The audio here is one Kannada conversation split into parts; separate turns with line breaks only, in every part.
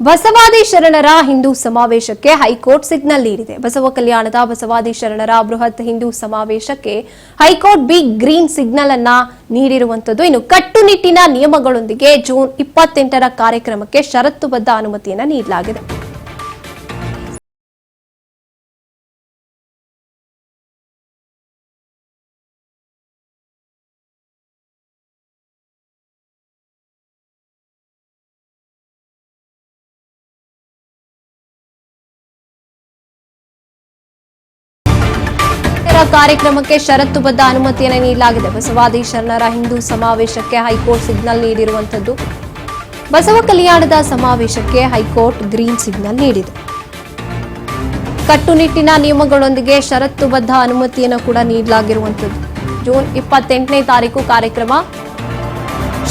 ಬಸವಾದಿ ಶರಣರ ಹಿಂದೂ ಸಮಾವೇಶಕ್ಕೆ ಹೈಕೋರ್ಟ್ ಸಿಗ್ನಲ್ ನೀಡಿದೆ. ಬಸವ ಕಲ್ಯಾಣದ ಬಸವಾದಿ ಶರಣರ ಬೃಹತ್ ಹಿಂದೂ ಸಮಾವೇಶಕ್ಕೆ ಹೈಕೋರ್ಟ್ ಬಿಗ್ ಗ್ರೀನ್ ಸಿಗ್ನಲ್ ಅನ್ನ ನೀಡಿರುವಂತದ್ದು. ಇನ್ನು ಕಟ್ಟುನಿಟ್ಟಿನ ನಿಯಮಗಳೊಂದಿಗೆ ಜೂನ್ 28ರ ಕಾರ್ಯಕ್ರಮಕ್ಕೆ ಷರತ್ತುಬದ್ಧ ಅನುಮತಿಯನ್ನ ನೀಡಲಾಗಿದೆ. ಕಾರ್ಯಕ್ರಮಕ್ಕೆ ಷರತ್ತುಬದ್ಧ ಅನುಮತಿಯನ್ನು ನೀಡಲಾಗಿದೆ. ಬಸವಾದಿ ಶರಣರ ಹಿಂದೂ ಸಮಾವೇಶಕ್ಕೆ ಹೈಕೋರ್ಟ್ ಸಿಗ್ನಲ್ ನೀಡಿರುವಂತದ್ದು. ಬಸವ ಕಲ್ಯಾಣದ ಸಮಾವೇಶಕ್ಕೆ ಹೈಕೋರ್ಟ್ ಗ್ರೀನ್ ಸಿಗ್ನಲ್ ನೀಡಿದೆ. ಕಟ್ಟುನಿಟ್ಟಿನ ನಿಯಮಗಳೊಂದಿಗೆ ಷರತ್ತುಬದ್ಧ ಅನುಮತಿಯನ್ನು ಕೂಡ ನೀಡಲಾಗಿರುವಂತದ್ದು. ಜೂನ್ 28ನೇ ತಾರೀಕು ಕಾರ್ಯಕ್ರಮ,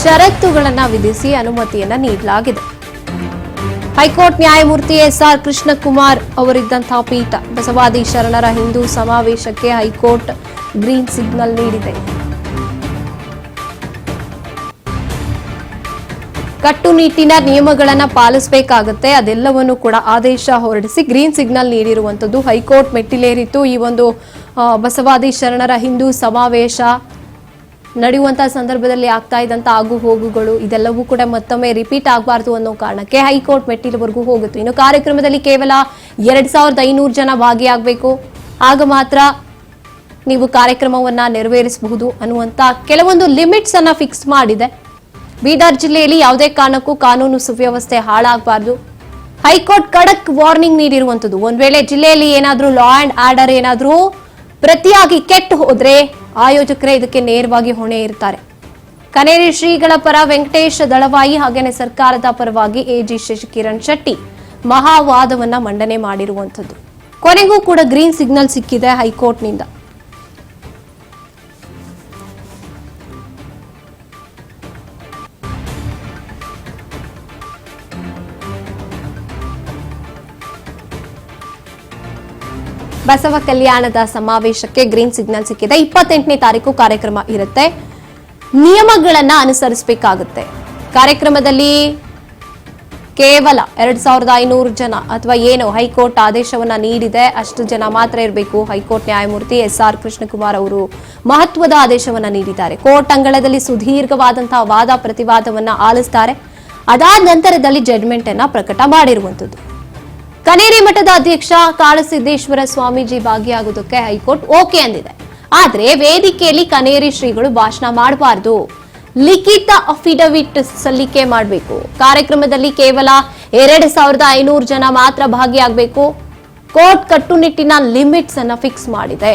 ಷರತ್ತುಗಳನ್ನು ವಿಧಿಸಿ ಅನುಮತಿಯನ್ನು ನೀಡಲಾಗಿದೆ. ಹೈಕೋರ್ಟ್ ನ್ಯಾಯಮೂರ್ತಿ ಎಸ್ಆರ್ ಕೃಷ್ಣಕುಮಾರ್ ಅವರಿದ್ದಂತಹ ಪೀಠ ಬಸವಾದಿ ಶರಣರ ಹಿಂದೂ ಸಮಾವೇಶಕ್ಕೆ ಹೈಕೋರ್ಟ್ ಗ್ರೀನ್ ಸಿಗ್ನಲ್ ನೀಡಿದೆ. ಕಟ್ಟುನಿಟ್ಟಿನ ನಿಯಮಗಳನ್ನು ಪಾಲಿಸಬೇಕಾಗುತ್ತೆ, ಅದೆಲ್ಲವನ್ನು ಕೂಡ ಆದೇಶ ಹೊರಡಿಸಿ ಗ್ರೀನ್ ಸಿಗ್ನಲ್ ನೀಡಿರುವಂತದ್ದು. ಹೈಕೋರ್ಟ್ ಮೆಟ್ಟಿಲೇರಿತ್ತು. ಈ ಒಂದು ಬಸವಾದಿ ಶರಣರ ಹಿಂದೂ ಸಮಾವೇಶ ನಡೆಯುವಂತಹ ಸಂದರ್ಭದಲ್ಲಿ ಆಗ್ತಾ ಇದ್ದಂತ ಆಗು ಹೋಗುಗಳು ಇದೆಲ್ಲವೂ ಕೂಡ ಮತ್ತೊಮ್ಮೆ ರಿಪೀಟ್ ಆಗಬಾರದು ಅನ್ನೋ ಕಾರಣಕ್ಕೆ ಹೈಕೋರ್ಟ್ ಮೆಟ್ಟಿಲವರೆಗೂ ಹೋಗುತ್ತೆ. ಇನ್ನು ಕಾರ್ಯಕ್ರಮದಲ್ಲಿ ಕೇವಲ 2500 ಜನ ಭಾಗಿಯಾಗಬೇಕು, ಆಗ ಮಾತ್ರ ನೀವು ಕಾರ್ಯಕ್ರಮವನ್ನ ನೆರವೇರಿಸಬಹುದು ಅನ್ನುವಂತ ಕೆಲವೊಂದು ಲಿಮಿಟ್ಸ್ ಅನ್ನ ಫಿಕ್ಸ್ ಮಾಡಿದೆ. ಬೀದರ್ ಜಿಲ್ಲೆಯಲ್ಲಿ ಯಾವುದೇ ಕಾರಣಕ್ಕೂ ಕಾನೂನು ಸುವ್ಯವಸ್ಥೆ ಹಾಳಾಗಬಾರದು. ಹೈಕೋರ್ಟ್ ಖಡಕ್ ವಾರ್ನಿಂಗ್ ನೀಡಿರುವಂತದ್ದು. ಒಂದ್ ವೇಳೆ ಜಿಲ್ಲೆಯಲ್ಲಿ ಏನಾದ್ರೂ ಲಾ ಅಂಡ್ ಆರ್ಡರ್ ಏನಾದ್ರೂ ಪ್ರತಿಯಾಗಿ ಕೆಟ್ಟು ಹೋದ್ರೆ ಆಯೋಜಕರೇ ಇದಕ್ಕೆ ನೇರವಾಗಿ ಹೊಣೆ ಇರ್ತಾರೆ. ಕನೇರಿ ಶ್ರೀಗಳ ಪರ ವೆಂಕಟೇಶ್ ದಳವಾಯಿ ಹಾಗೇನೆ ಸರ್ಕಾರದ ಪರವಾಗಿ ಎಜಿ ಶಶಿಕಿರಣ್ ಶೆಟ್ಟಿ ಮಹಾವಾದವನ್ನ ಮಂಡನೆ ಮಾಡಿರುವಂತದ್ದು. ಕೊನೆಗೂ ಕೂಡ ಗ್ರೀನ್ ಸಿಗ್ನಲ್ ಸಿಕ್ಕಿದೆ ಹೈಕೋರ್ಟ್ನಿಂದ. ಬಸವ ಕಲ್ಯಾಣದ ಸಮಾವೇಶಕ್ಕೆ ಗ್ರೀನ್ ಸಿಗ್ನಲ್ ಸಿಕ್ಕಿದೆ. 28ನೇ ತಾರೀಕು ಕಾರ್ಯಕ್ರಮ ಇರುತ್ತೆ. ನಿಯಮಗಳನ್ನ ಅನುಸರಿಸಬೇಕಾಗುತ್ತೆ. ಕಾರ್ಯಕ್ರಮದಲ್ಲಿ ಕೇವಲ 2500 ಜನ ಅಥವಾ ಏನು ಹೈಕೋರ್ಟ್ ಆದೇಶವನ್ನ ನೀಡಿದೆ ಅಷ್ಟು ಜನ ಮಾತ್ರ ಇರಬೇಕು. ಹೈಕೋರ್ಟ್ ನ್ಯಾಯಮೂರ್ತಿ ಎಸ್ಆರ್ ಕೃಷ್ಣಕುಮಾರ್ ಅವರು ಮಹತ್ವದ ಆದೇಶವನ್ನ ನೀಡಿದ್ದಾರೆ. ಕೋರ್ಟ್ ಅಂಗಳದಲ್ಲಿ ಸುದೀರ್ಘವಾದಂತಹ ವಾದ ಪ್ರತಿವಾದವನ್ನ ಆಲಿಸ್ತಾರೆ. ಅದಾದ ನಂತರದಲ್ಲಿ ಜಡ್ಜ್ಮೆಂಟ್ ಅನ್ನ ಪ್ರಕಟ ಮಾಡಿರುವಂತದ್ದು. ಕನೇರಿ ಮಠದ ಅಧ್ಯಕ್ಷ ಕಾಳಸಿದ್ದೇಶ್ವರ ಸ್ವಾಮೀಜಿ ಭಾಗಿಯಾಗುವುದಕ್ಕೆ ಹೈಕೋರ್ಟ್ ಓಕೆ ಅಂದಿದೆ. ಆದ್ರೆ ವೇದಿಕೆಯಲ್ಲಿ ಕನೇರಿ ಶ್ರೀಗಳು ಭಾಷಣ ಮಾಡಬಾರದು, ಲಿಖಿತ ಅಫಿಡವಿಟ್ ಸಲ್ಲಿಕೆ ಮಾಡಬೇಕು. ಕಾರ್ಯಕ್ರಮದಲ್ಲಿ ಕೇವಲ 2500 ಜನ ಮಾತ್ರ ಭಾಗಿಯಾಗಬೇಕು. ಕೋರ್ಟ್ ಕಟ್ಟುನಿಟ್ಟಿನ ಲಿಮಿಟ್ಸ್ ಅನ್ನ ಫಿಕ್ಸ್ ಮಾಡಿದೆ.